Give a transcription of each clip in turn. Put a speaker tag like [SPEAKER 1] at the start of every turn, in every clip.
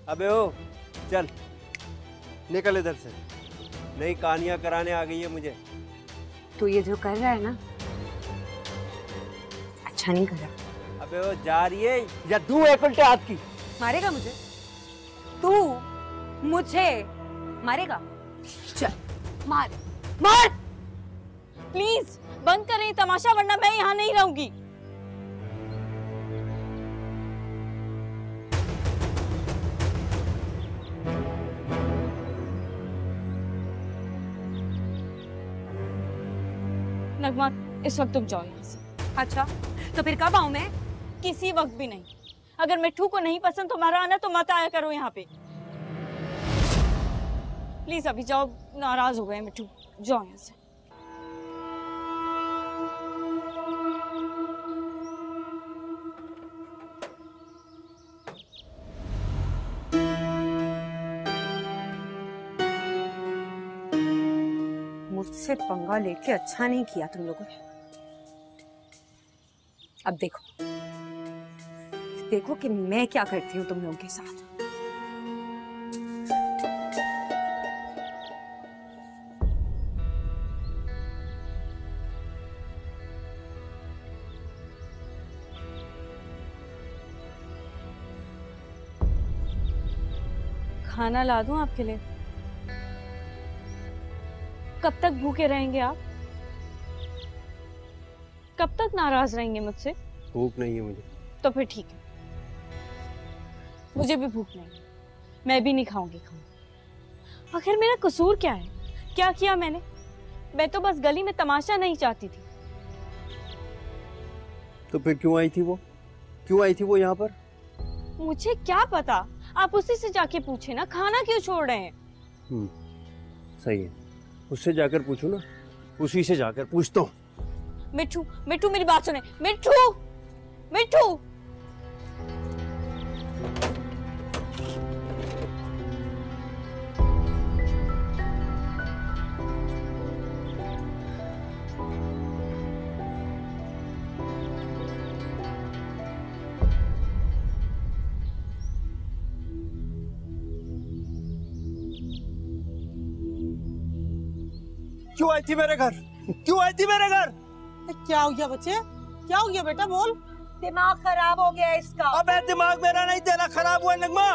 [SPEAKER 1] अबे ओ चल निकल इधर से, नई कहानियां कराने आ गई है मुझे।
[SPEAKER 2] तू ये जो कर रहा है ना अच्छा नहीं कर रहा।
[SPEAKER 1] अबे ओ जा रही है या तू एक उल्टे हाथ की?
[SPEAKER 2] मारेगा मुझे? तू मुझे मारेगा? चल मार मार।
[SPEAKER 3] प्लीज बंद करें तमाशा, वरना मैं यहाँ नहीं रहूंगी। नगमा इस वक्त तुम जाओ यहाँ से।
[SPEAKER 2] अच्छा तो फिर कब आऊं मैं?
[SPEAKER 3] किसी वक्त भी नहीं। अगर मिट्ठू को नहीं पसंद तुम्हारा आना तो मत आया करो यहाँ पे। प्लीज अभी जाओ, नाराज हो गए मिट्ठू, जाओ यहाँ से।
[SPEAKER 2] मुझसे पंगा लेके अच्छा नहीं किया तुम लोगों ने। अब देखो देखो कि मैं क्या करती हूँ तुम लोगों के साथ।
[SPEAKER 3] खाना ला दूं आपके लिए? कब तक भूखे रहेंगे आप? कब तक नाराज रहेंगे मुझसे?
[SPEAKER 1] भूख नहीं है मुझे।
[SPEAKER 3] तो फिर ठीक है, मुझे भी भूख नहीं, मैं भी नहीं खाऊंगी खाना। आखिर मेरा कसूर क्या है? क्या किया मैंने? मैं तो बस गली में तमाशा नहीं चाहती थी।
[SPEAKER 1] तो फिर क्यों आई थी वो? क्यों आई थी वो यहाँ पर?
[SPEAKER 3] मुझे क्या पता, आप उसी से जाके पूछे ना, खाना क्यों छोड़ रहे हैं?
[SPEAKER 1] सही है, उससे जाकर पूछू ना, उसी से जाकर पूछता हूँ।
[SPEAKER 3] मिट्ठू मिट्ठू मेरी बात सुने, मिट्ठू मिट्ठू।
[SPEAKER 1] क्यों आई थी मेरे घर? क्यों आई थी मेरे घर?
[SPEAKER 4] क्या हो गया बच्चे? क्या हो गया बेटा, बोल।
[SPEAKER 2] दिमाग खराब हो गया इसका।
[SPEAKER 1] अबे दिमाग मेरा नहीं, तेरा खराब हुआ नगमा।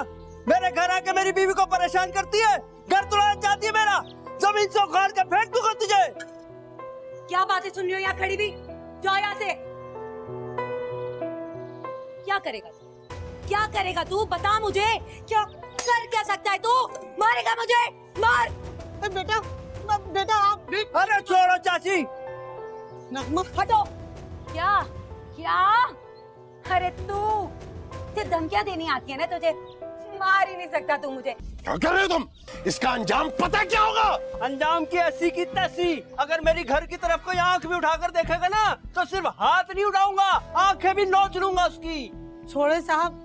[SPEAKER 1] मेरे घर आके मेरी बीवी को परेशान करती है, घर तुड़ाना चाहती है मेरा, जमीन से उखाड़ के फेंक दूंगा तुझे।
[SPEAKER 2] क्या बातें सुन रही हो यहाँ खड़ी भी? जाओ यहाँ से। क्या करेगा तू? क्या करेगा तू? बता मुझे, क्या कर क्या सकता है तू? मारेगा मुझे? मार।
[SPEAKER 4] बेटा बेटा आप।
[SPEAKER 1] अरे छोड़ो चाची।
[SPEAKER 4] नगमा
[SPEAKER 2] हटो। क्या क्या? अरे तुझे धमकियां देनी आती है ना तुझे? मार ही नहीं सकता तू मुझे।
[SPEAKER 5] क्या कर रहे हो तुम? इसका अंजाम पता क्या होगा?
[SPEAKER 1] अंजाम की ऐसी की तैसी। अगर मेरी घर की तरफ कोई आंख भी उठाकर देखेगा ना तो सिर्फ हाथ नहीं उठाऊंगा, आंखें भी नोच लूंगा उसकी।
[SPEAKER 4] छोड़े साहब,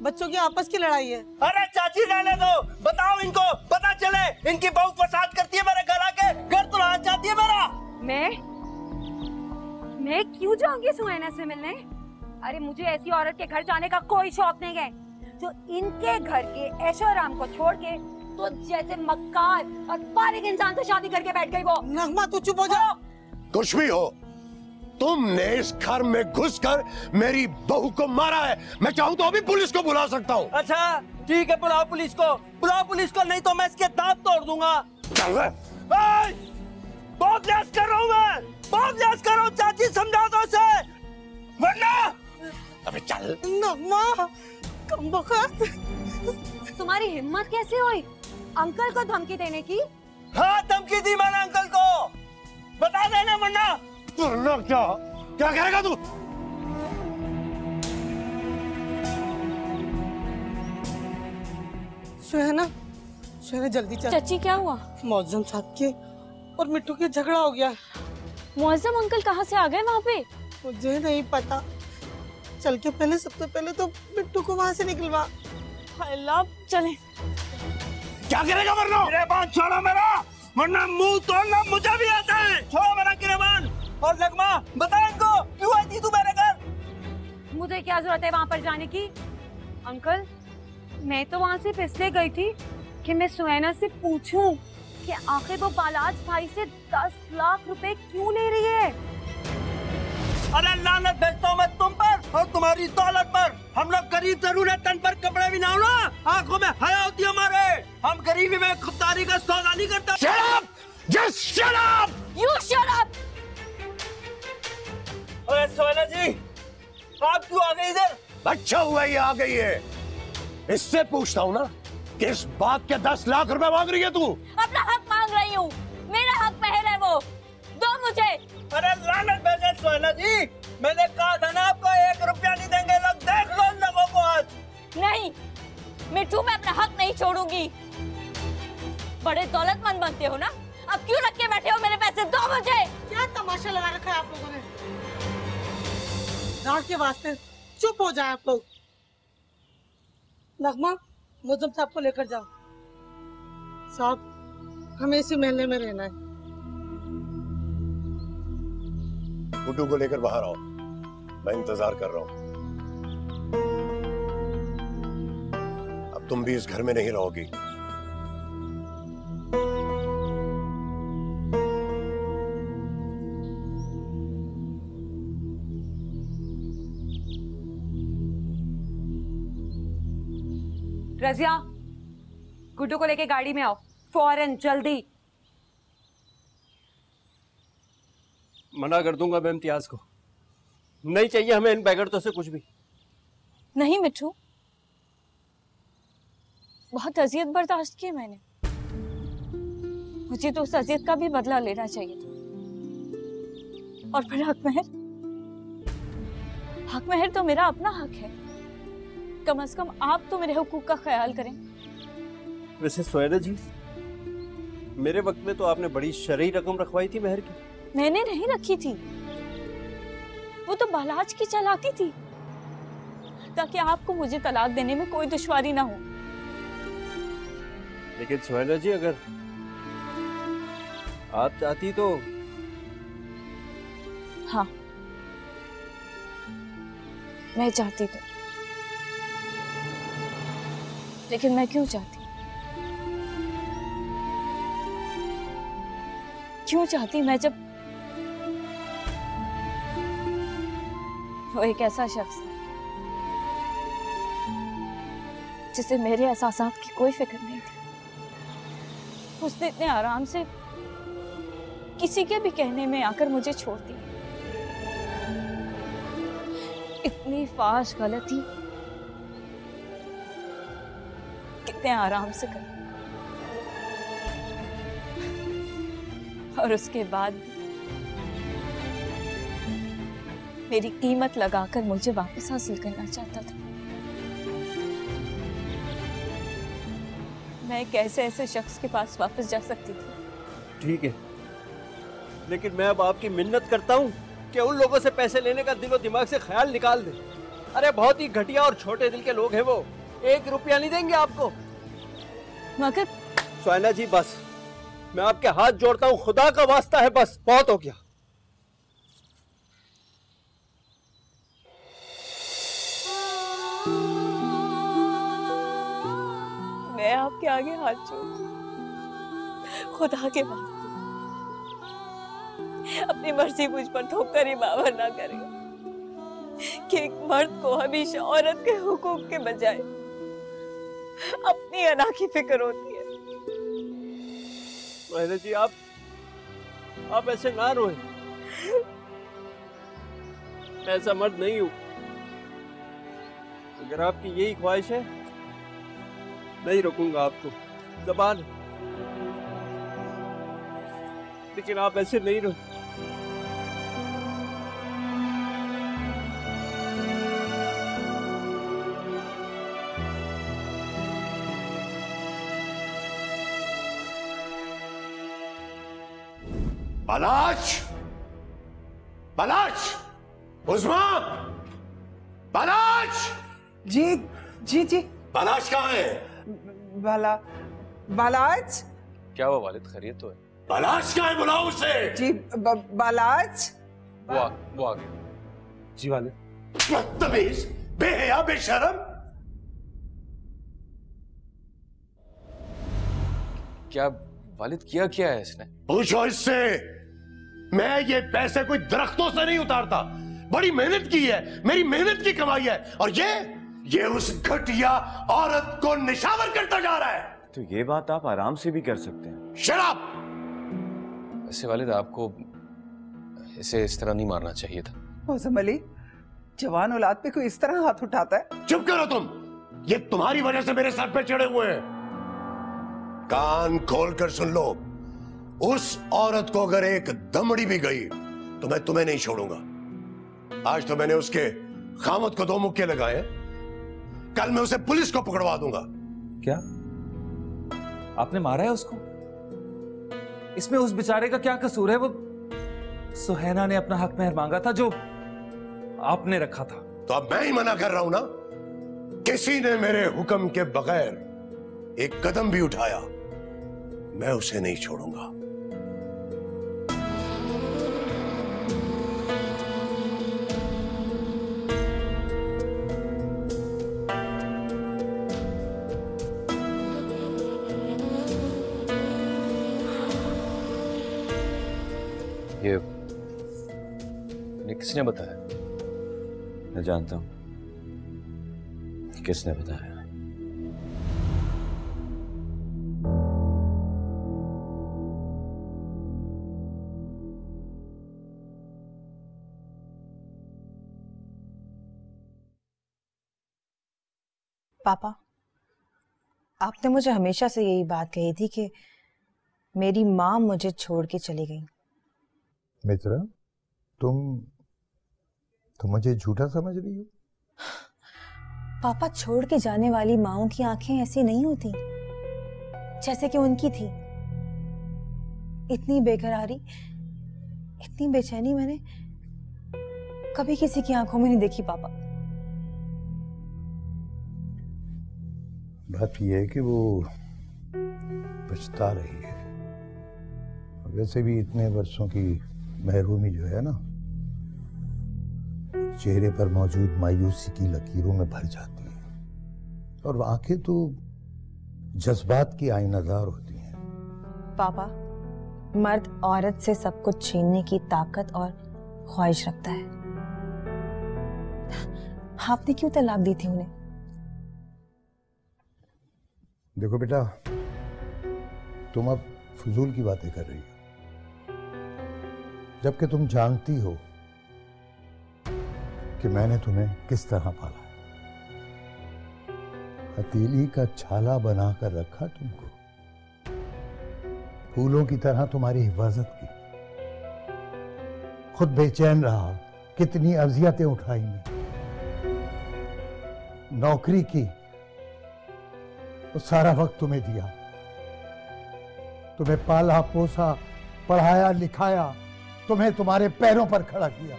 [SPEAKER 4] बच्चों की आपस की लड़ाई है।
[SPEAKER 1] अरे चाची रहने दो, बताओ इनको पता चले इनकी बहू फसाद करती है, मेरे घर आके घर तुड़ाना चाहती है मेरा।
[SPEAKER 2] मैं क्यों जाऊंगी सुनैना से मिलने? अरे मुझे ऐसी औरत के घर जाने का कोई शौक नहीं है जो इनके घर के ऐशो आराम को छोड़ के तो जैसे मक्कार और बारीक इंसान से शादी करके बैठ गई वो।
[SPEAKER 4] नगमा तू चुप हो जा।
[SPEAKER 5] कुछ भी हो, तुमने इस घर में घुसकर मेरी बहू को मारा है। मैं चाहूँ तो अभी पुलिस को बुला सकता हूँ।
[SPEAKER 1] अच्छा ठीक है, बुलाओ पुलिस को, बुलाओ पुलिस को, नहीं तो मैं इसके दांत तोड़ दूंगा।
[SPEAKER 5] चल रहे
[SPEAKER 1] बहुत लिहाज कर रहा हूँ मैं, बहुत लिहाज कर रहा हूँ। चाची समझा दो उसे, वरना।
[SPEAKER 5] अबे चल।
[SPEAKER 4] नगमा कम बखत।
[SPEAKER 2] तुम्हारी हिम्मत कैसे हुई अंकल को धमकी देने की?
[SPEAKER 1] हाँ धमकी दी मैंने अंकल को, बता देना वरना।
[SPEAKER 5] वरना क्या? क्या करेगा तू?
[SPEAKER 4] सुनैना जल्दी चल।
[SPEAKER 3] चाची क्या हुआ?
[SPEAKER 4] मौजम साहब के और मिट्टू के झगड़ा हो गया।
[SPEAKER 3] मुअज्जम अंकल कहाँ से आ गए वहाँ पे?
[SPEAKER 4] मुझे नहीं पता, चल के पहले सबसे पहले तो मिट्टू को वहाँ से निकलवा।
[SPEAKER 3] अल्लाह चले।
[SPEAKER 5] क्या करेगा वरना?
[SPEAKER 1] गिरेबान छोड़ो मेरा, वरना मुंह तोड़ना मुझे भी आता है। छोड़ो मेरा गिरेबान। और नगमा बता इनको क्यों आई थी तू मेरे घर?
[SPEAKER 2] मुझे क्या जरूरत है वहाँ पर जाने की? अंकल मैं तो वहाँ सिर्फ इसलिए गई थी कि मैं सुनैना से पूछूं कि आखिर वो बालाज भाई से 10 लाख रुपए क्यों ले रही है।
[SPEAKER 1] अरे लानत भेजता हूँ मैं तुम पर और तुम्हारी दौलत पर। हम लोग गरीब जरूर है, तन पर कपड़े भी ना हो ना, आंखों में हया होती है हमारे। हम गरीबी में खुददारी का सौदा नहीं करता।
[SPEAKER 5] Shut up! Just shut up!
[SPEAKER 2] You shut up!
[SPEAKER 1] अरे सुनैना जी, आप क्यों आ गए इधर?
[SPEAKER 5] अच्छा हुआ ये आ गई है। इससे पूछता हूँ ना, किस बात के 10 लाख रुपए मांग रही है तू?
[SPEAKER 2] अपना हक मांग रही हूँ। मेरा हक महल है वो, दो मुझे।
[SPEAKER 1] अरे लानत भेजे सुनैना जी, मैंने कहा था ना आपको 1 रुपया नहीं देंगे। लोग देख लो इन लोगों को आज।
[SPEAKER 2] नहीं मिठू, मैं अपना हक नहीं छोड़ूंगी। बड़े दौलतमंद बनते हो ना, अब क्यों रख के बैठे हो मेरे पैसे? दो मुझे।
[SPEAKER 4] क्या तमाशा लगा रखा है आप लोगों ने? रात के वास्ते चुप हो जाए आप लोग। नगमा, मुझम साहब को लेकर जाओ। साहब, हमें इसी महल्ले में रहना है।
[SPEAKER 5] गुड्डू को लेकर बाहर आओ, मैं इंतजार कर रहा हूं। अब तुम भी इस घर में नहीं रहोगी।
[SPEAKER 2] रजिया, गुड्डू को लेके गाड़ी में आओ फौरन, जल्दी।
[SPEAKER 6] मना कर दूंगा मैं इम्तियाज को। नहीं चाहिए हमें इन बेगरतों से कुछ भी।
[SPEAKER 3] नहीं मिठू, बहुत अजियत बर्दाश्त की मैंने। मुझे तो उस अजियत का भी बदला लेना चाहिए था। और फिर हक महर तो मेरा अपना हक है। कम से कम आप तो मेरे हुकूक का ख्याल करें।
[SPEAKER 6] वैसे सुनैना जी, मेरे वक्त में तो आपने बड़ी शरई रकम रखवाई थी महर की।
[SPEAKER 3] मैंने नहीं रखी थी, वो तो बालाज की चालाकी थी, ताकि आपको मुझे तलाक देने में कोई दुश्वारी ना हो।
[SPEAKER 6] लेकिन सुनैना जी, अगर आप चाहती तो।
[SPEAKER 3] हाँ, मैं चाहती तो। लेकिन मैं क्यों चाहती? क्यों चाहती मैं, जब वो एक ऐसा शख्स था जिसे मेरे एहसासात की कोई फिक्र नहीं थी। उसने इतने आराम से किसी के भी कहने में आकर मुझे छोड़ दिया। इतनी फाश गलती कितने आराम से कर, और उसके बाद मेरी कीमत लगाकर मुझे वापस हासिल करना चाहता था। मैं कैसे ऐसे शख्स के पास वापस जा सकती थी?
[SPEAKER 6] ठीक है, लेकिन मैं अब आपकी मिन्नत करता हूँ कि उन लोगों से पैसे लेने का दिलो दिमाग से ख्याल निकाल दे। अरे बहुत ही घटिया और छोटे दिल के लोग हैं वो। 1 रुपया नहीं देंगे आपको।
[SPEAKER 3] मगर
[SPEAKER 6] सुनैना जी, बस मैं आपके हाथ जोड़ता हूँ, खुदा का वास्ता है, बस बहुत हो गया।
[SPEAKER 3] मैं आपके आगे हाथ जोड़ती हूँ, खुदा के वास्ते अपनी मर्जी मुझ पर थोपकर ही बावर ना करें कि एक मर्द को हमेशा औरत के हुकूक के बजाय अपनी अना की फिक्र होती है।
[SPEAKER 6] सुनैना जी, आप ऐसे ना रोए। मैं ऐसा मर्द नहीं हूं। अगर आपकी यही ख्वाहिश है, नहीं रोकूंगा आपको, ज़बान। लेकिन आप ऐसे नहीं रोए।
[SPEAKER 5] बालाज, बालाज, उस्मा, बालाज।
[SPEAKER 7] जी जी जी।
[SPEAKER 5] बालाज कहाँ है?
[SPEAKER 7] बालाज।
[SPEAKER 6] क्या हुआ वालिद, खैरियत तो है?
[SPEAKER 5] बालाज कहाँ है? बुलाओ उसे।
[SPEAKER 7] जी बालाज।
[SPEAKER 6] वो आ गया। जी वालिद।
[SPEAKER 5] बदतमीज, बेहया, बेशरम।
[SPEAKER 8] क्या वालिद किया क्या है इसने?
[SPEAKER 5] पूछो इससे। मैं ये पैसे कोई दरख्तों से नहीं उतारता, बड़ी मेहनत की है, मेरी मेहनत की कमाई है, और ये उस घटिया औरत को निशावर करता जा रहा है।
[SPEAKER 9] तो ये बात आप आराम से भी कर सकते हैं।
[SPEAKER 5] शराब।
[SPEAKER 8] वैसे वालिद आपको इसे इस तरह नहीं मारना चाहिए था।
[SPEAKER 7] मौसम अली, जवान औलाद पे कोई इस तरह हाथ उठाता है?
[SPEAKER 5] चुप करो तुम, ये तुम्हारी वजह से मेरे सर पे चढ़े हुए हैं। कान खोलकर सुन लो, उस औरत को अगर एक दमड़ी भी गई तो मैं तुम्हें नहीं छोड़ूंगा। आज तो मैंने उसके खामद को 2 मुक्के लगाए हैं, कल मैं उसे पुलिस को पकड़वा दूंगा।
[SPEAKER 9] क्या आपने मारा है उसको? इसमें उस बेचारे का क्या कसूर है? वो सुहैना ने अपना हक महर मांगा था जो आपने रखा था।
[SPEAKER 5] तो अब मैं ही मना कर रहा हूं ना। किसी ने मेरे हुक्म के बगैर एक कदम भी उठाया, मैं उसे नहीं छोड़ूंगा।
[SPEAKER 8] ये किसने बताया?
[SPEAKER 9] मैं जानता हूं किसने बताया।
[SPEAKER 4] पापा, आपने मुझे हमेशा से यही बात कही थी कि मेरी माँ मुझे छोड़ के चली गई।
[SPEAKER 10] मित्रा, तुम मुझे झूठा समझ रही हो?
[SPEAKER 4] पापा, छोड़ के जाने वाली माँओं की आंखें ऐसी नहीं होती जैसे कि उनकी थी। इतनी बेकरारी, इतनी बेचैनी मैंने कभी किसी की आंखों में नहीं देखी पापा।
[SPEAKER 10] बात यह है कि वो पछता रही है। वैसे भी इतने वर्षों की महरूमी जो है ना, चेहरे पर मौजूद मायूसी की लकीरों में भर जाती है, और आंखें तो जज्बात की आईनादार होती हैं।
[SPEAKER 4] पापा, मर्द औरत से सब कुछ छीनने की ताकत और ख्वाहिश रखता है। आपने क्यों तलाक दी थी उन्हें?
[SPEAKER 10] देखो बेटा, तुम अब फजूल की बातें कर रही हो, जबकि तुम जानती हो कि मैंने तुम्हें किस तरह पाला। हथेली का छाला बनाकर रखा तुमको, फूलों की तरह तुम्हारी हिफाजत की, खुद बेचैन रहा, कितनी अजियतें उठाई मैं, नौकरी की, तो सारा वक्त तुम्हें दिया, तुम्हें पाला पोसा, पढ़ाया लिखाया, तुम्हें तुम्हारे पैरों पर खड़ा किया,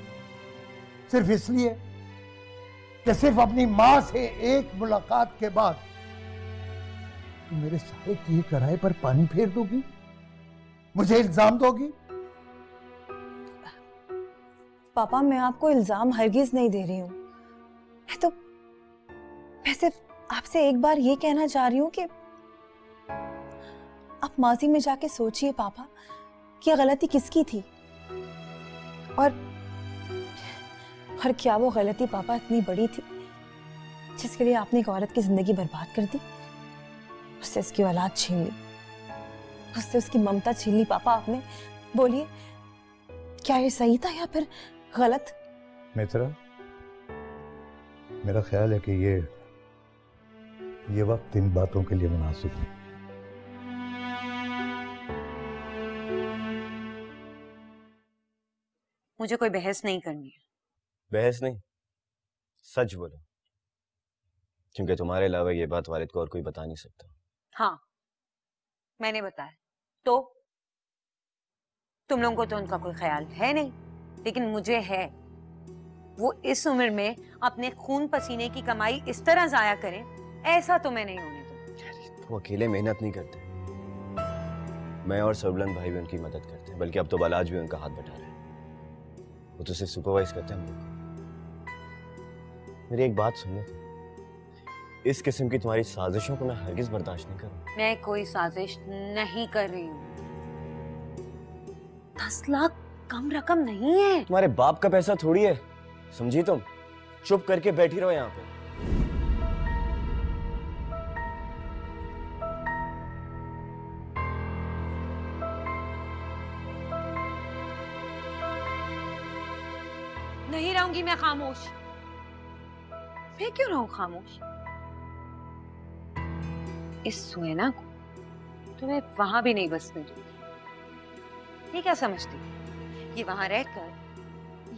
[SPEAKER 10] सिर्फ इसलिए कि सिर्फ अपनी मां से एक मुलाकात के बाद तुम मेरे सारे किए कराए पर पानी फेर दोगी, मुझे इल्जाम दोगी।
[SPEAKER 4] पापा, मैं आपको इल्जाम हरगिज नहीं दे रही हूं। मैं सिर्फ आपसे एक बार ये कहना चाह रही हूं कि आप माजी में जाके सोचिए पापा कि गलती किसकी थी, और क्या वो गलती पापा इतनी बड़ी थी जिसके लिए आपने एक औरत की जिंदगी बर्बाद कर दी, उससे उसकी औलाद छीन ली, उससे उसकी ममता छीन ली। पापा, आपने, बोलिए, क्या ये सही था या फिर गलत?
[SPEAKER 10] मित्रा, मेरा ख्याल है कि ये वक्त इन बातों के लिए मुनासिब नहीं।
[SPEAKER 2] मुझे कोई बहस नहीं करनी है।
[SPEAKER 9] बहस नहीं, सच बोलो, क्योंकि तुम्हारे अलावा ये बात वालिद को और कोई बता नहीं सकता।
[SPEAKER 2] हाँ, मैंने बताया तो तुम लोगों को तो उनका कोई ख्याल है नहीं, लेकिन मुझे है। वो इस उम्र में अपने खून पसीने की कमाई इस तरह जाया करें, ऐसा तो मैं नहीं होने दूंगी।
[SPEAKER 9] वो अकेले मेहनत नहीं करते, मैं और सरबलंद भाई भी उनकी मदद करते हैं, बल्कि अब तो बालाज भी उनका हाथ बटा रहे हैं। वो तो सिर्फ सुपरवाइज करते हैं हम लोग। मेरी एक बात सुनो,
[SPEAKER 11] इस किस्म की तुम्हारी साजिशों को मैं हरगिज बर्दाश्त नहीं करूंगा।
[SPEAKER 2] मैं कोई साजिश नहीं कर रही हूँ। 10 लाख कम रकम नहीं है।
[SPEAKER 11] तुम्हारे बाप का पैसा थोड़ी है, समझी तुम? चुप करके बैठी रहो यहाँ पे।
[SPEAKER 2] नहीं रहूंगी मैं खामोश। मैं क्यों रहूं खामोश? इस सुनैना को तुम्हें वहां भी नहीं बसने दूंगी। ये क्या समझती ये वहां रहकर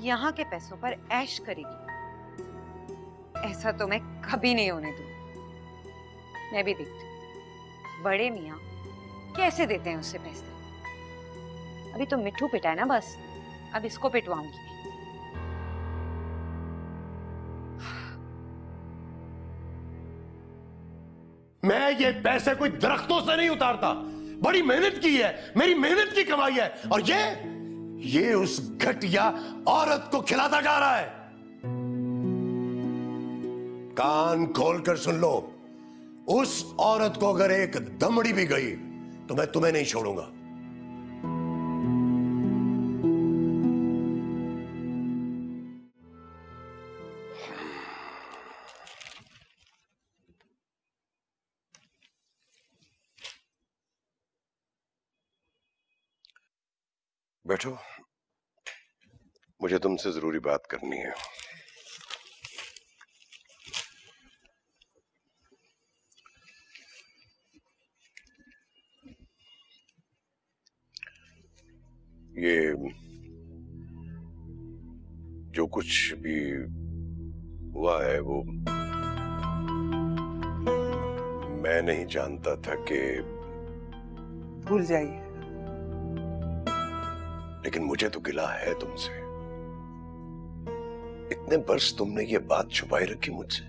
[SPEAKER 2] यहाँ के पैसों पर ऐश करेगी? ऐसा तो मैं कभी नहीं होने दूंगी। मैं भी देखती हूँ बड़े मियाँ कैसे देते हैं उससे पैसे। अभी तो मिट्ठू पिटा है ना, बस अब इसको पिटवाऊंगी।
[SPEAKER 5] मैं ये पैसे कोई दरख्तों से नहीं उतारता, बड़ी मेहनत की है, मेरी मेहनत की कमाई है, और ये उस घटिया औरत को खिलाता जा रहा है। कान खोलकर सुन लो, उस औरत को अगर एक दमड़ी भी गई तो मैं तुम्हें नहीं छोड़ूंगा। बैठो, मुझे तुमसे जरूरी बात करनी है। ये जो कुछ भी हुआ है वो मैं नहीं जानता था कि।
[SPEAKER 7] भूल जाइए।
[SPEAKER 5] लेकिन मुझे तो गिला है तुमसे। इतने बरस तुमने ये बात छुपाई रखी मुझसे।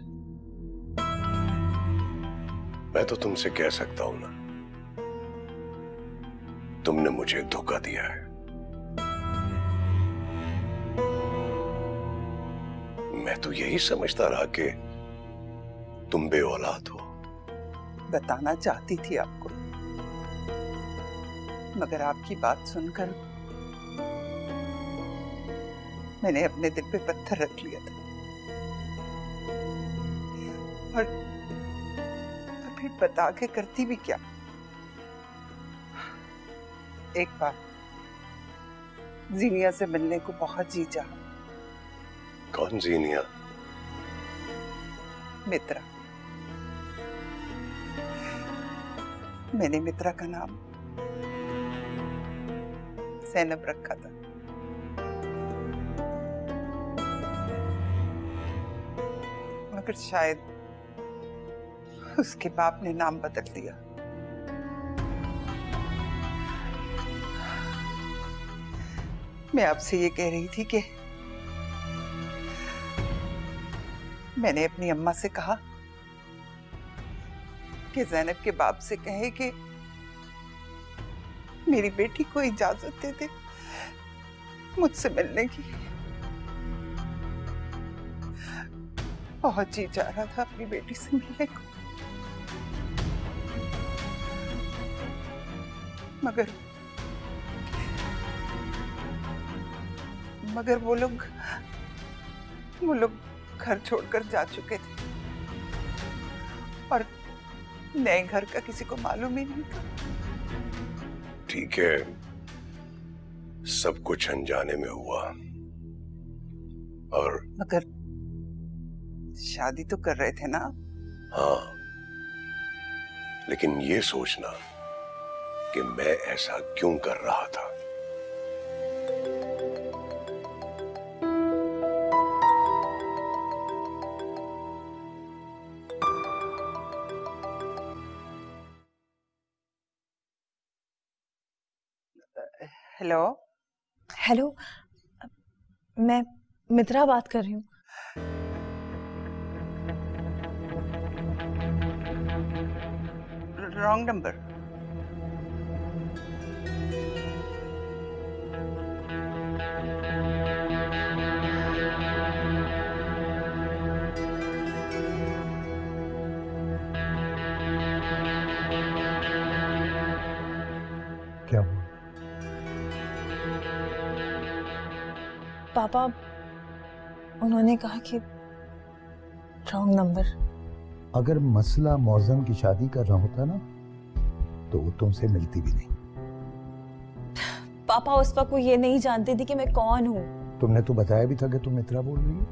[SPEAKER 5] मैं तो तुमसे कह सकता हूं ना, तुमने मुझे धोखा दिया है। मैं तो यही समझता रहा कि तुम बे औलाद हो।
[SPEAKER 7] बताना चाहती थी आपको, मगर आपकी बात सुनकर मैंने अपने दिल पे पत्थर रख लिया था। और फिर बता के करती भी क्या। एक बार जीनिया से मिलने को बहुत जी चाहा।
[SPEAKER 5] कौन जीनिया?
[SPEAKER 7] मित्रा। मैंने मित्रा का नाम ज़ैनब रखा था। मगर शायद उसके बाप ने नाम बदल दिया। मैं आपसे ये कह रही थी कि मैंने अपनी अम्मा से कहा कि ज़ैनब के बाप से कहे कि मेरी बेटी को इजाजत दे दे मुझसे मिलने की। बहुत जी चाह रहा था अपनी बेटी से मिलने को, मगर वो लोग घर छोड़कर जा चुके थे और नए घर का किसी को मालूम ही नहीं था।
[SPEAKER 5] ठीक है, सब कुछ अनजाने में हुआ, और
[SPEAKER 7] मगर शादी तो कर रहे थे ना?
[SPEAKER 5] हाँ, लेकिन ये सोचना कि मैं ऐसा क्यों कर रहा था।
[SPEAKER 7] हेलो।
[SPEAKER 4] हेलो, मैं मित्रा बात कर रही हूँ।
[SPEAKER 7] Wrong number.
[SPEAKER 4] पापा उन्होंने कहा कि रॉन्ग नंबर।
[SPEAKER 10] अगर मसला मौजम की शादी का ना होता ना तो वो तुमसे मिलती भी नहीं।
[SPEAKER 4] पापा उस वक्त वो ये नहीं जानती थी कि मैं कौन हूँ।
[SPEAKER 10] तुमने तो बताया भी था कि तुम मित्रा बोल रही हो।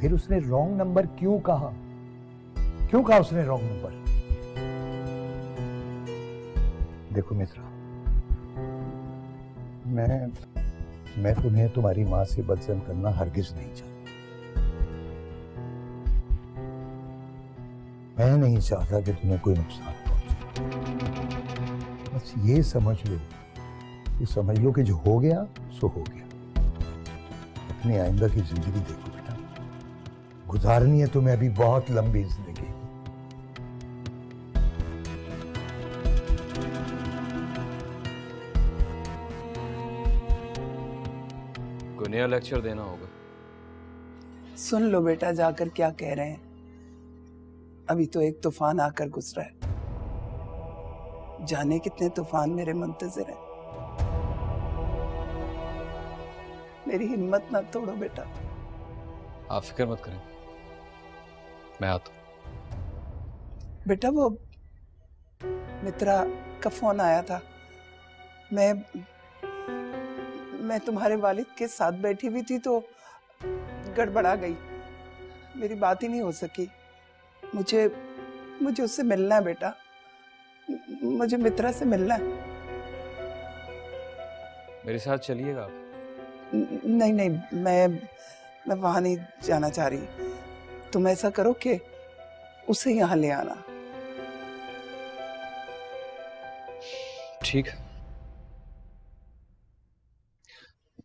[SPEAKER 10] फिर उसने रॉन्ग नंबर क्यों कहा? क्यों कहा उसने रॉन्ग नंबर? देखो मित्रा, मैं तुम्हें तुम्हारी माँ से बदजन करना हरगिज नहीं चाहता। मैं नहीं चाहता कि तुम्हें कोई नुकसान पहुंचे। बस ये समझ लो कि जो हो गया सो हो गया। अपनी आइंदा की जिंदगी देखो बेटा, गुजारनी है तुम्हें अभी बहुत लंबी जिंदगी।
[SPEAKER 8] कोई नया लेक्चर देना होगा।
[SPEAKER 7] सुन लो बेटा जाकर क्या कह रहे हैं। अभी तो एक तूफान आकर गुजरा है, जाने कितने तूफान मेरे मुंतजिर हैं। मेरी हिम्मत ना तोड़ो बेटा।
[SPEAKER 8] आप फिक्र मत करें, मैं आता हूं।
[SPEAKER 7] बेटा वो मित्रा का फोन आया था। मैं तुम्हारे वालिद के साथ बैठी हुई थी तो गड़बड़ा गई, मेरी बात ही नहीं हो सकी। मुझे उससे मिलना है बेटा, मुझे मित्रा से मिलना है।
[SPEAKER 8] मेरे साथ चलिएगा आप?
[SPEAKER 7] नहीं, मैं वहां नहीं जाना चाह रही। तुम ऐसा करो कि उसे यहाँ ले आना।
[SPEAKER 8] ठीक है,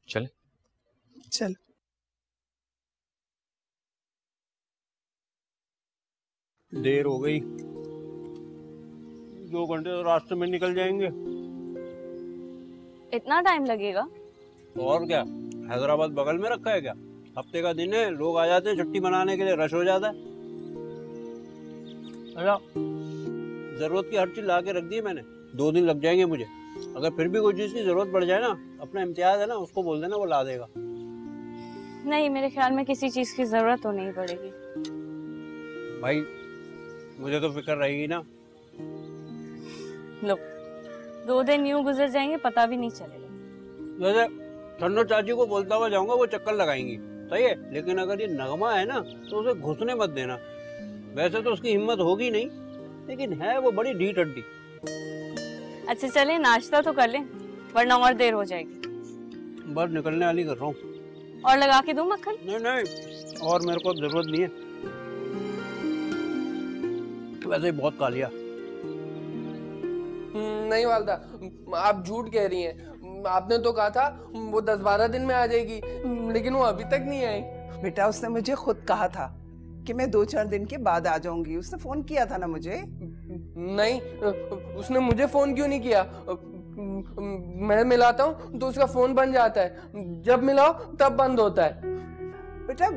[SPEAKER 8] चले।
[SPEAKER 7] चल।
[SPEAKER 6] देर हो गई, 2 घंटे तो रास्ते में निकल जाएंगे।
[SPEAKER 3] इतना टाइम लगेगा?
[SPEAKER 6] और क्या, हैदराबाद बगल में रखा है क्या? हफ्ते का दिन है, लोग आ जाते हैं छुट्टी मनाने के लिए, रश हो जाता है। अच्छा, जरूरत की हर चीज ला के रख दी है मैंने। 2 दिन लग जाएंगे मुझे। अगर फिर भी कोई चीज की जरूरत पड़ जाए ना, अपना इम्तियाज है ना, उसको बोल देना, वो ला देगा।
[SPEAKER 3] नहीं, मेरे ख्याल में किसी चीज की जरूरत तो नहीं पड़ेगी।
[SPEAKER 6] भाई मुझे तो फिक्र रहेगी ना।
[SPEAKER 3] लो, 2 दिन यूं गुजर जाएंगे, पता भी नहीं चलेगा।
[SPEAKER 6] वैसे ठंडो चाची को बोलता हुआ जाऊंगा, वो चक्कर लगाएंगी, सही है। लेकिन अगर ये नगमा है ना तो उसे घुसने मत देना। वैसे तो उसकी हिम्मत होगी नहीं, लेकिन है वो बड़ी ढीठ हड्डी।
[SPEAKER 3] अच्छा चले, नाश्ता तो कर लें, वरना और देर हो जाएगी।
[SPEAKER 6] बस निकलने वाली कर रहा हूँ।
[SPEAKER 3] और लगा के दूं मक्खन?
[SPEAKER 6] नहीं, और मेरे को जरूरत नहीं है। वैसे ही बहुत खा लिया।
[SPEAKER 12] नहीं वालदा, आप झूठ कह रही हैं। आपने तो कहा था वो 10-12 दिन में आ जाएगी, लेकिन वो अभी तक नहीं आई।
[SPEAKER 7] बेटा उसने मुझे खुद कहा था कि मैं 2-4 दिन के बाद आ जाऊंगी। उसने फोन किया था ना मुझे।
[SPEAKER 12] नहीं, उसने मुझे फोन क्यों नहीं किया? मैं मिलाता हूँ तो उसका फोन बन जाता है, जब मिलाओ तब बंद होता है।
[SPEAKER 7] बेटा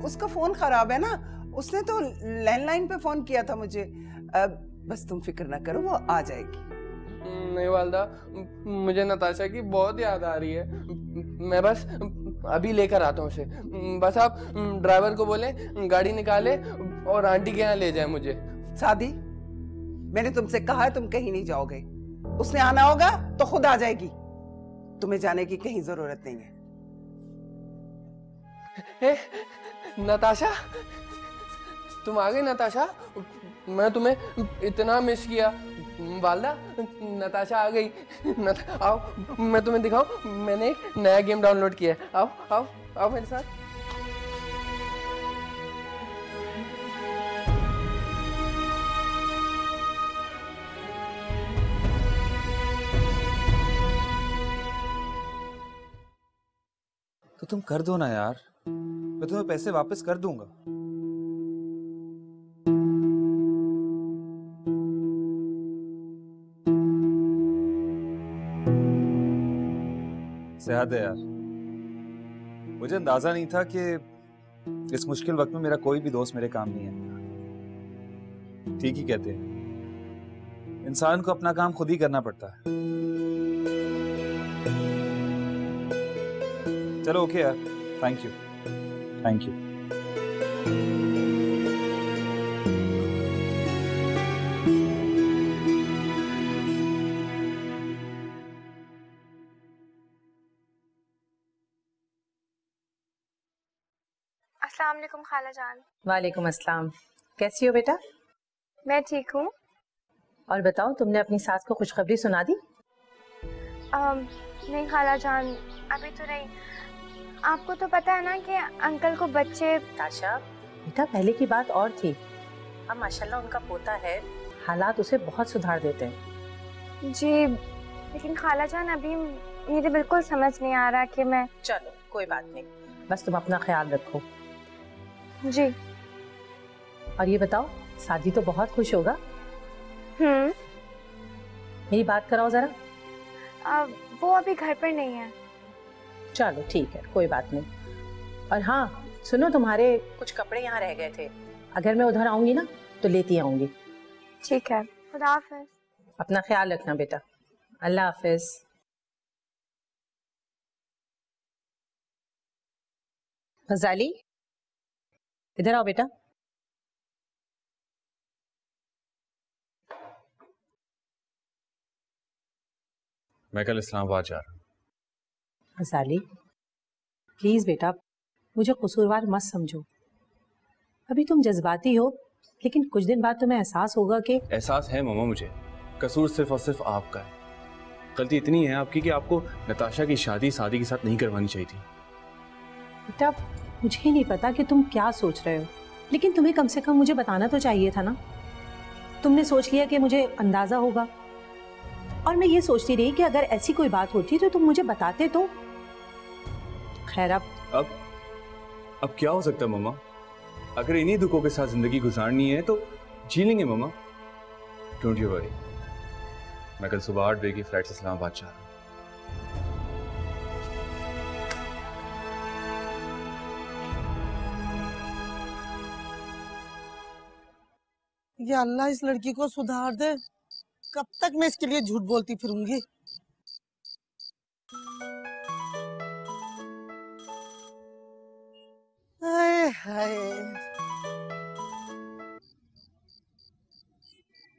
[SPEAKER 7] उसका फोन खराब है ना, उसने तो लैंडलाइन पे फोन किया था मुझे। बस तुम फिक्र ना करो, वो आ जाएगी।
[SPEAKER 12] नहीं वालदा, मुझे नताशा की बहुत याद आ रही है। मैं बस अभी लेकर आता हूँ उसे। बस आप ड्राइवर को बोले गाड़ी निकाले और आंटी के यहाँ ले जाए मुझे।
[SPEAKER 7] शादी, मैंने तुमसे कहा है तुम कहीं नहीं जाओगे। उसने आना होगा तो खुद आ जाएगी, तुम्हें जाने की कहीं जरूरत नहीं है।
[SPEAKER 12] नताशा, तुम आ गई नताशा? मैं तुम्हें इतना मिस किया। वालदा, नताशा आ गई। आओ मैं तुम्हें दिखाऊं, मैंने एक नया गेम डाउनलोड किया है। आओ आओ आओ मेरे साथ।
[SPEAKER 9] तो तुम कर दो ना यार, मैं तुम्हें पैसे वापस कर दूंगा। याद है यार, मुझे अंदाजा नहीं था कि इस मुश्किल वक्त में मेरा कोई भी दोस्त मेरे काम नहीं है। ठीक ही कहते हैं, इंसान को अपना काम खुद ही करना पड़ता है। चलो ओके यार, थैंक यू थैंक यू।
[SPEAKER 13] अस्सलाम वालेकुम खाला जान।
[SPEAKER 4] वालेकुम अस्सलाम। कैसी हो बेटा?
[SPEAKER 13] मैं ठीक हूँ।
[SPEAKER 4] और बताओ, तुमने अपनी सास को खुशखबरी सुना दी?
[SPEAKER 13] नहीं खाला जान, अभी तो नहीं। आपको तो पता है ना कि अंकल को बच्चे।
[SPEAKER 4] ताशा बेटा, पहले की बात और थी। अब माशाल्लाह उनका पोता है, हालात उसे बहुत सुधार देते हैं।
[SPEAKER 13] जी लेकिन खाला जान अभी मेरे बिल्कुल समझ नहीं आ रहा कि मैं।
[SPEAKER 4] चलो कोई बात नहीं, बस तुम अपना ख्याल रखो।
[SPEAKER 13] जी।
[SPEAKER 4] और ये बताओ, सादी तो बहुत खुश होगा। मेरी बात कराओ जरा।
[SPEAKER 13] वो अभी घर पर नहीं है।
[SPEAKER 4] चलो ठीक है, कोई बात नहीं। और हाँ सुनो, तुम्हारे कुछ कपड़े यहाँ रह गए थे, अगर मैं उधर आऊंगी ना तो लेती आऊंगी।
[SPEAKER 13] ठीक है, खुदा हाफिज।
[SPEAKER 4] अपना ख्याल रखना बेटा। अल्लाह हाफिज। गजाली, इधर आओ बेटा।
[SPEAKER 8] मैं कल इस्लामाबाद जा रहा हूँ।
[SPEAKER 4] गजाली प्लीज बेटा, मुझे कसूरवार मत समझो। अभी तुम जज्बाती हो, लेकिन कुछ दिन बाद तुम्हें एहसास होगा कि।
[SPEAKER 8] एहसास है मम्मा मुझे, कसूर सिर्फ और सिर्फ आपका है। गलती इतनी है आपकी कि आपको नताशा की शादी सादी के साथ नहीं करवानी चाहिए थी।
[SPEAKER 4] बेटा मुझे नहीं पता कि तुम क्या सोच रहे हो, लेकिन तुम्हें कम से कम मुझे बताना तो चाहिए था ना। तुमने सोच लिया कि मुझे अंदाजा होगा, और मैं ये सोचती रही कि अगर ऐसी कोई बात होती तो तुम मुझे बताते तो। खैर
[SPEAKER 8] अब क्या हो सकता है मम्मा? अगर इन्हीं दुखों के साथ जिंदगी गुजारनी है तो जी लेंगे मम्मा। डोंट यू वरी, मैं कल सुबह 8 बजे की फ्लाइट से इस्लामाबाद जा रहा हूँ।
[SPEAKER 14] या अल्लाह इस लड़की को सुधार दे। कब तक मैं इसके लिए झूठ बोलती फिरूंगी। हाय हाय।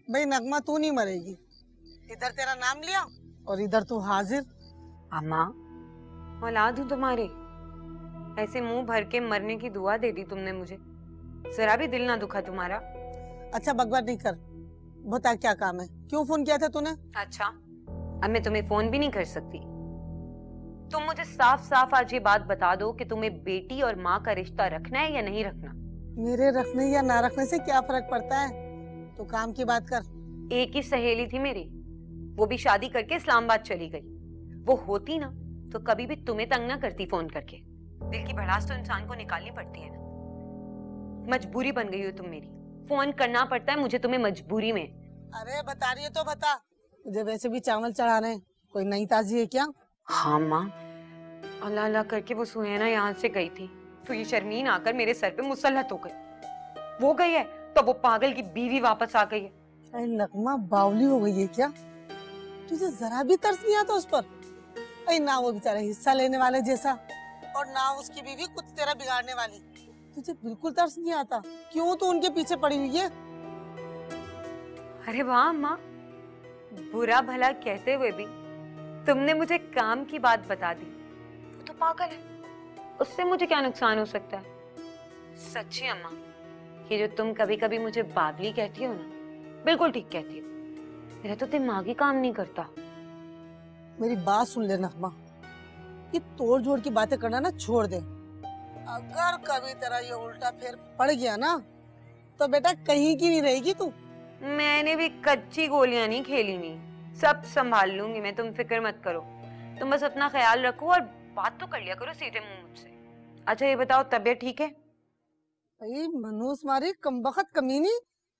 [SPEAKER 14] भाई नगमा, तू नहीं मरेगी। इधर तेरा नाम लिया और इधर तू हाजिर।
[SPEAKER 2] अम्मा औलाद हूँ तुम्हारे, ऐसे मुंह भर के मरने की दुआ दे दी तुमने मुझे। जरा भी दिल ना दुखा तुम्हारा?
[SPEAKER 14] अच्छा बकवास नहीं कर, बता क्या काम है, क्यों फोन किया था तूने?
[SPEAKER 2] अच्छा अब मैं तुम्हें फोन भी नहीं कर सकती। तुम मुझे साफ साफ आज ये बात बता दो कि तुम्हें बेटी और माँ का रिश्ता रखना है या नहीं रखना।
[SPEAKER 14] मेरे रखने या ना रखने से क्या फर्क पड़ता है, तो काम की बात कर।
[SPEAKER 2] एक ही सहेली थी मेरी, वो भी शादी करके इस्लामाबाद चली गई। वो होती ना तो कभी भी तुम्हें तंग ना करती फोन करके। दिल की भड़ास तो इंसान को निकालनी पड़ती है ना। मजबूरी बन गई हो तुम मेरी, फोन करना पड़ता है मुझे तुम्हें मजबूरी में।
[SPEAKER 14] अरे बता रही है तो बता, मुझे वैसे भी चावल चढ़ाने हैं, कोई नई ताजी है क्या?
[SPEAKER 2] हाँ माँ, अल्लाह अल्लाह करके वो सुहैना यहाँ से गई थी तो ये शर्मीन आकर मेरे सर पे मुसल्लत हो गई। वो गई है तो वो पागल की बीवी वापस आ गई है।
[SPEAKER 14] अरे नगमा बावली हो गई है क्या? तुझे जरा भी तरस नहीं आता उस पर? अरे ना वो बेचारा हिस्सा लेने वाले जैसा, और ना उसकी बीवी कुछ तेरा बिगाड़ने वाली। तुझे बिल्कुल तरस नहीं आता? क्यों तू उनके पीछे पड़ी हुई है?
[SPEAKER 2] अरे वाह माँ, बुरा भला कहते हुए भी तुमने मुझे काम की बात बता दी। वो तो पागल है, उससे मुझे क्या नुकसान हो सकता है? सच्ची अम्मा, ये जो तुम कभी कभी मुझे बावली कहती हो ना, बिल्कुल ठीक कहती हो। मेरा तो दिमाग ही काम नहीं करता।
[SPEAKER 14] मेरी बात सुन ले नगमा, ये तोड़ जोड़ की बातें करना ना छोड़ दे। अगर कभी तेरा ये उल्टा फेर पड़ गया ना तो बेटा कहीं की नहीं रहेगी तू।
[SPEAKER 2] मैंने भी कच्ची गोलियां नहीं खेली, नहीं सब संभाल लूंगी मैं, तुम फिक्र मत करो। तुम बस अपना ख्याल रखो और बात तो कर लिया करो सीधे मुंह मुझसे। अच्छा ये बताओ, तबीयत ठीक है?
[SPEAKER 14] भाई मनूस मारी कमबख्त कमीनी,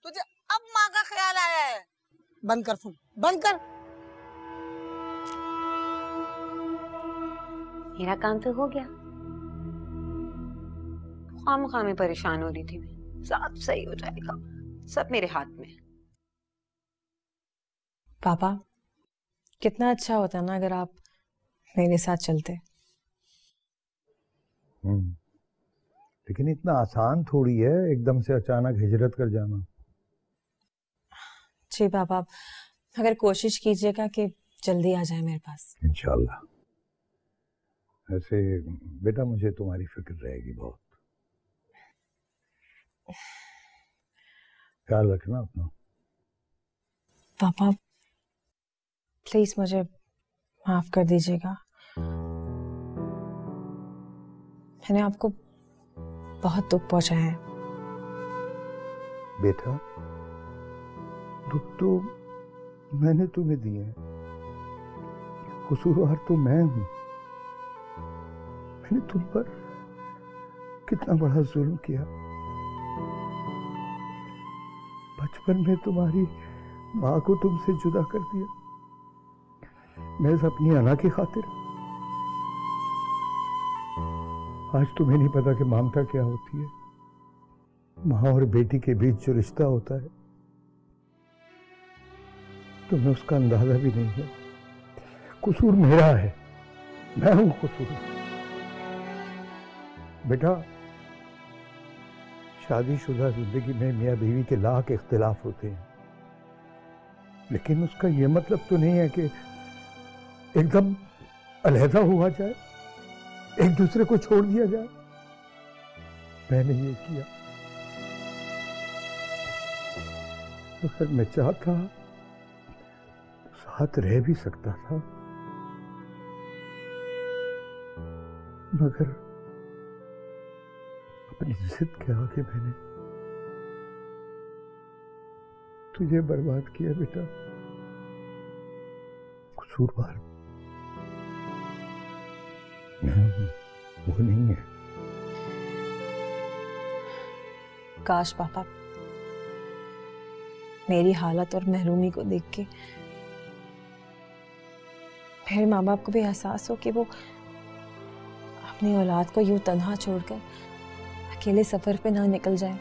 [SPEAKER 14] तुझे अब माँ का ख्याल आया है? बंद कर फोन, बंद कर।
[SPEAKER 2] मेरा काम तो हो गया। खामखा में परेशान हो रही थी मैं। सब सही हो जाएगा, सब मेरे हाथ में।
[SPEAKER 4] पापा कितना अच्छा होता ना अगर आप मेरे साथ चलते।
[SPEAKER 10] लेकिन इतना आसान थोड़ी है एकदम से अचानक हिजरत कर जाना।
[SPEAKER 4] जी पापा, अगर कोशिश कीजिएगा कि जल्दी आ जाए मेरे पास।
[SPEAKER 10] इंशाल्लाह। ऐसे बेटा मुझे तुम्हारी फिक्र रहेगी बहुत। ख्याल रखना अपना।
[SPEAKER 4] पापा प्लीज मुझे माफ कर दीजिएगा। मैंने आपको बहुत दुख पहुंचाया है।
[SPEAKER 10] बेटा दुख तो मैंने तुम्हें दिए हैं, कसूरवार तो मैं हूं। मैंने तुम पर कितना बड़ा जुल्म किया। बचपन में तुम्हारी माँ को तुमसे जुदा कर दिया, मैं अपनी अना की खातिर। आज तुम्हें नहीं पता कि ममता क्या होती है, माँ और बेटी के बीच जो रिश्ता होता है, तुम्हें उसका अंदाजा भी नहीं है। कसूर मेरा है, मैं हूं कसूर। बेटा शादीशुदा जिंदगी में मियां बीवी के लाख इख्तिलाफ होते हैं, लेकिन उसका यह मतलब तो नहीं है कि एकदम अलहदा हुआ जाए, एक दूसरे को छोड़ दिया जाए। मैंने ये किया। अगर मैं चाहता साथ रह भी सकता था, मगर अपनी जिद के आगे मैंने तुझे बर्बाद किया। बेटा कसूरवार वो नहीं है।
[SPEAKER 4] काश पापा मेरी हालत और महरूमी को देख के मेरे माँ बाप को भी एहसास हो कि वो अपनी औलाद को यूं तन्हा छोड़कर अकेले सफर पे ना निकल जाए।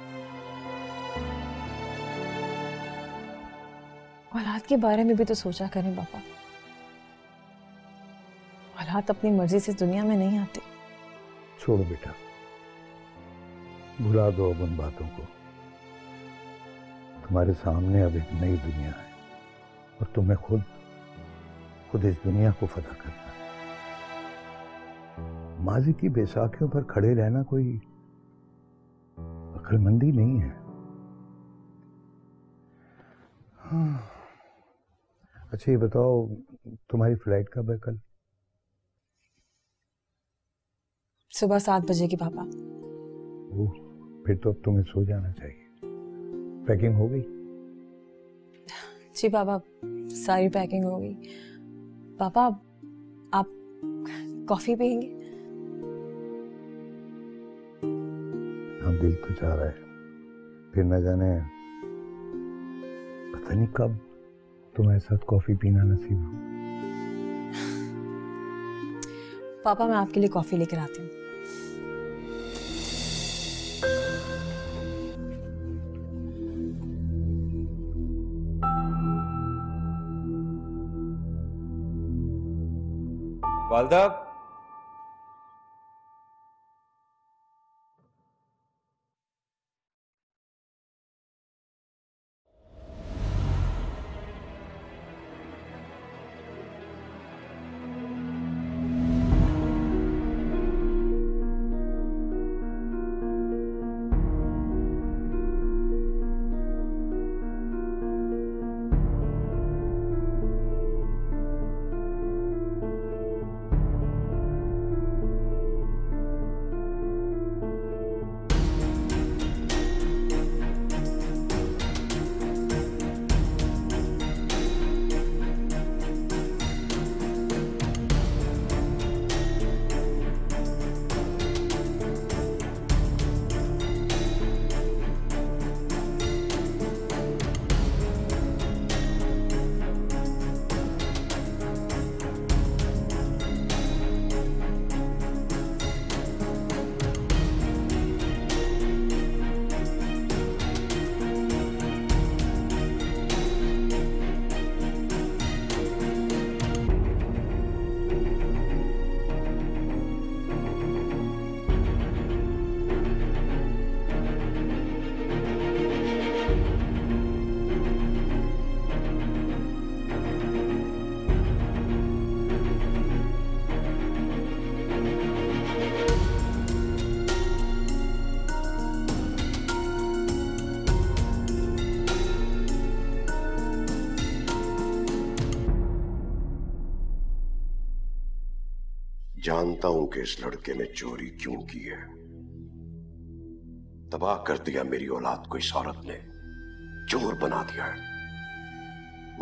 [SPEAKER 4] औलाद के बारे में भी तो सोचा करें पापा। औलाद अपनी मर्जी से दुनिया में नहीं आती।
[SPEAKER 10] छोड़ो बेटा, भुला दो अब उन बातों को। तुम्हारे सामने अब एक नई दुनिया है और तुम्हें खुद इस दुनिया को फतह करना है। माजी की बेसाखियों पर खड़े रहना कोई अक्लमंदी नहीं है। हाँ। अच्छा ये बताओ, तुम्हारी फ्लाइट कब है कल?
[SPEAKER 4] सुबह 7 बजे की पापा।
[SPEAKER 10] ओह, फिर तो अब तुम्हें सो जाना चाहिए। पैकिंग हो गई?
[SPEAKER 4] जी पापा, सारी पैकिंग हो गई। पापा आप कॉफी पियेंगे?
[SPEAKER 10] हाँ, दिल तो चाह रहा है, फिर न जाने पता नहीं कब तुम्हारे साथ कॉफी पीना नसीब हो।
[SPEAKER 4] पापा मैं आपके लिए कॉफी लेकर आती हूँ।
[SPEAKER 8] वालदा,
[SPEAKER 5] जानता हूं कि इस लड़के ने चोरी क्यों की है। तबाह कर दिया मेरी औलाद को इस औरत ने, चोर बना दिया है।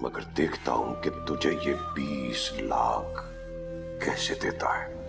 [SPEAKER 5] मगर देखता हूं कि तुझे ये 20 लाख कैसे देता है।